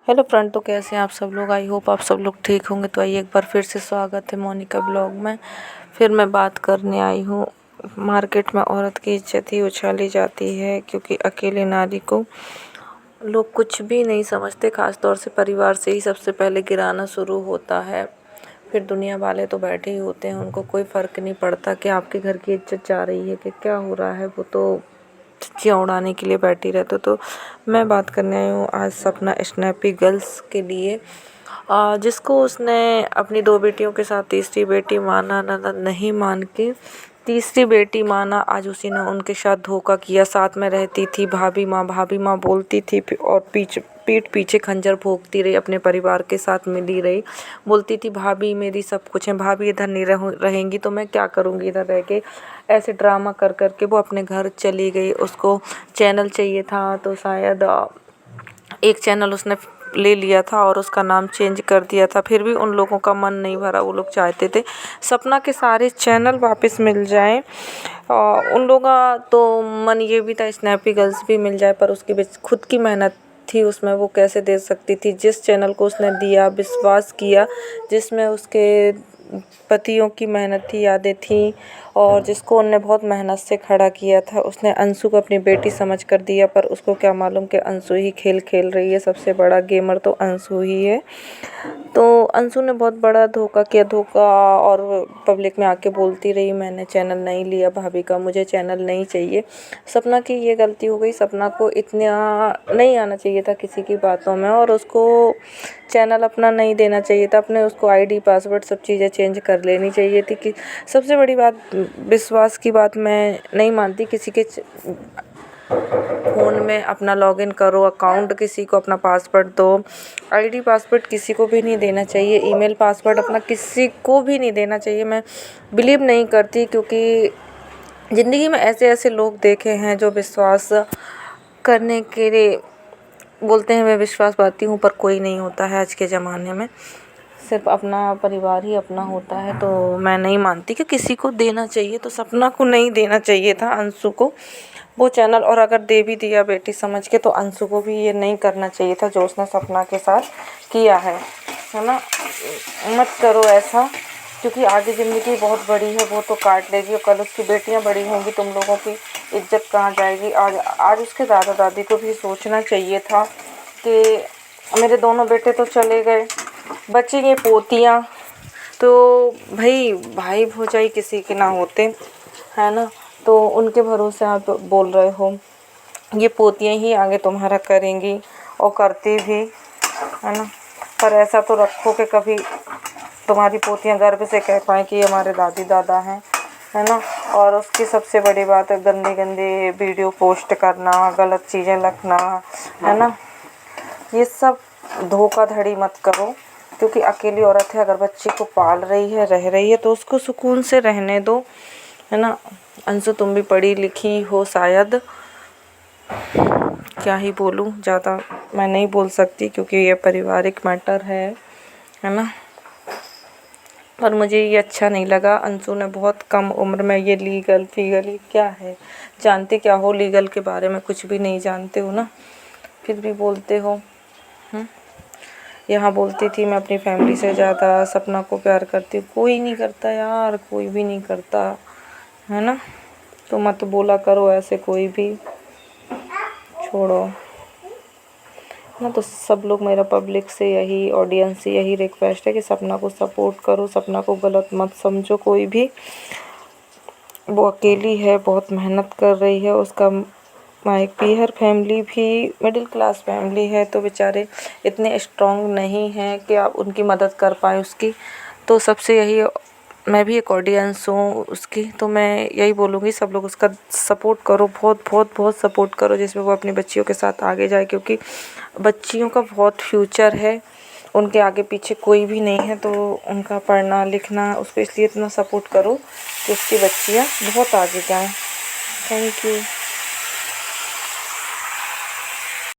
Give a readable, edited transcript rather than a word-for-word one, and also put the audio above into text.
Hello friend, तो कैसे हैं आप सब लोग। आई होप आप सब लोग ठीक होंगे। तो आइए एक बार फिर से स्वागत है मोनिका ब्लॉग में। फिर मैं बात करने आई हूँ। मार्केट में औरत की इज्जत ही उछाली जाती है, क्योंकि अकेले नारी को लोग कुछ भी नहीं समझते। ख़ास तौर से परिवार से ही सबसे पहले गिराना शुरू होता है। फिर दुनिया वाले तो बैठे ही होते हैं, उनको कोई फ़र्क नहीं पड़ता कि आपके घर की इज्जत जा रही है कि क्या हो रहा है। वो तो चिड़िया उड़ाने के लिए बैठी रहते। तो मैं बात करने आई हूँ आज सपना स्नैपी गर्ल्स के लिए, जिसको उसने अपनी 2 बेटियों के साथ तीसरी बेटी माना नहीं मान के तीसरी बेटी माना। आज उसी ने उनके साथ धोखा किया। साथ में रहती थी, भाभी माँ बोलती थी और पीठ पीछे खंजर भोंकती रही। अपने परिवार के साथ मिली रही, बोलती थी भाभी मेरी सब कुछ है, भाभी इधर नहीं रहेंगी तो मैं क्या करूँगी इधर रह के। ऐसे ड्रामा कर के वो अपने घर चली गई। उसको चैनल चाहिए था, तो शायद एक चैनल उसने ले लिया था और उसका नाम चेंज कर दिया था। फिर भी उन लोगों का मन नहीं भरा। वो लोग चाहते थे सपना के सारे चैनल वापस मिल जाएं। उन लोगों का तो मन ये भी था स्नैपी गर्ल्स भी मिल जाए, पर उसके बीच खुद की मेहनत थी उसमें, वो कैसे दे सकती थी। जिस चैनल को उसने दिया, विश्वास किया, जिसमें उसके पतियों की मेहनत थी, यादें थी, और जिसको उनने बहुत मेहनत से खड़ा किया था, उसने अंशु को अपनी बेटी समझ कर दिया। पर उसको क्या मालूम कि अंशु ही खेल खेल रही है। सबसे बड़ा गेमर तो अंशु ही है। तो अंशु ने बहुत बड़ा धोखा किया। और पब्लिक में आके बोलती रही मैंने चैनल नहीं लिया भाभी का, मुझे चैनल नहीं चाहिए। सपना की ये गलती हो गई। सपना को इतना नहीं आना चाहिए था किसी की बातों में, और उसको चैनल अपना नहीं देना चाहिए था। अपने उसको आईडी पासवर्ड सब चीज़ें चेंज कर लेनी चाहिए थी। कि सबसे बड़ी बात, विश्वास की बात मैं नहीं मानती। किसी के फ़ोन में अपना लॉगिन करो, अकाउंट किसी को अपना पासवर्ड दो। आईडी पासवर्ड किसी को भी नहीं देना चाहिए। ईमेल पासवर्ड अपना किसी को भी नहीं देना चाहिए। मैं बिलीव नहीं करती, क्योंकि ज़िंदगी में ऐसे ऐसे लोग देखे हैं जो विश्वास करने के लिए बोलते हैं मैं विश्वास पाती हूँ, पर कोई नहीं होता है आज के ज़माने में। सिर्फ अपना परिवार ही अपना होता है। तो मैं नहीं मानती कि किसी को देना चाहिए। तो सपना को नहीं देना चाहिए था, अंशु को, वो चैनल। और अगर दे भी दिया बेटी समझ के, तो अंशु को भी ये नहीं करना चाहिए था जो उसने सपना के साथ किया है ना। मत करो ऐसा, क्योंकि आगे ज़िंदगी बहुत बड़ी है। वो तो काट लेगी और कल उसकी बेटियां बड़ी होंगी, तुम लोगों की इज्जत कहाँ जाएगी। आज उसके दादा दादी को भी सोचना चाहिए था कि मेरे दोनों बेटे तो चले गए, बची ये पोतियाँ। तो भाई भौजाई किसी के ना होते है ना, तो उनके भरोसे आप बोल रहे हो। ये पोतियाँ ही आगे तुम्हारा करेंगी और करती भी है ना। पर ऐसा तो रखो कि कभी तुम्हारी पोतियाँ गर्व से कह पाएँ कि हमारे दादी दादा हैं, है ना। और उसकी सबसे बड़ी बात है गंदे गंदे वीडियो पोस्ट करना, गलत चीज़ें लिखना, है ना। ये सब धोखाधड़ी मत करो, क्योंकि अकेली औरत है। अगर बच्चे को पाल रही है, रह रही है, तो उसको सुकून से रहने दो, है ना। अंशु तुम भी पढ़ी लिखी हो शायद, क्या ही बोलूँ, ज़्यादा मैं नहीं बोल सकती क्योंकि ये पारिवारिक मैटर है ना। पर मुझे ये अच्छा नहीं लगा। अंशु ने बहुत कम उम्र में ये लीगल फीगल क्या है, जानते क्या हो लीगल के बारे में, कुछ भी नहीं जानते हो ना, फिर भी बोलते हो। यहाँ बोलती थी मैं अपनी फैमिली से ज़्यादा सपना को प्यार करती हूँ। कोई नहीं करता यार, कोई भी नहीं करता, है ना। तो मत बोला करो ऐसे कोई भी, छोड़ो ना। तो सब लोग, मेरा पब्लिक से यही, ऑडियंस से यही रिक्वेस्ट है कि सपना को सपोर्ट करो। सपना को गलत मत समझो कोई भी। वो अकेली है, बहुत मेहनत कर रही है। उसका माइक भी, हर फैमिली भी मिडिल क्लास फैमिली है, तो बेचारे इतने स्ट्रॉन्ग नहीं हैं कि आप उनकी मदद कर पाएँ उसकी। तो सबसे यही, मैं भी एक ऑडियंस हूँ उसकी, तो मैं यही बोलूँगी सब लोग उसका सपोर्ट करो, बहुत बहुत बहुत सपोर्ट करो, जिसमें वो अपनी बच्चियों के साथ आगे जाए। क्योंकि बच्चियों का बहुत फ्यूचर है, उनके आगे पीछे कोई भी नहीं है। तो उनका पढ़ना लिखना, उसको इसलिए इतना सपोर्ट करो कि उसकी बच्चियाँ बहुत आगे जाएँ। Thank you.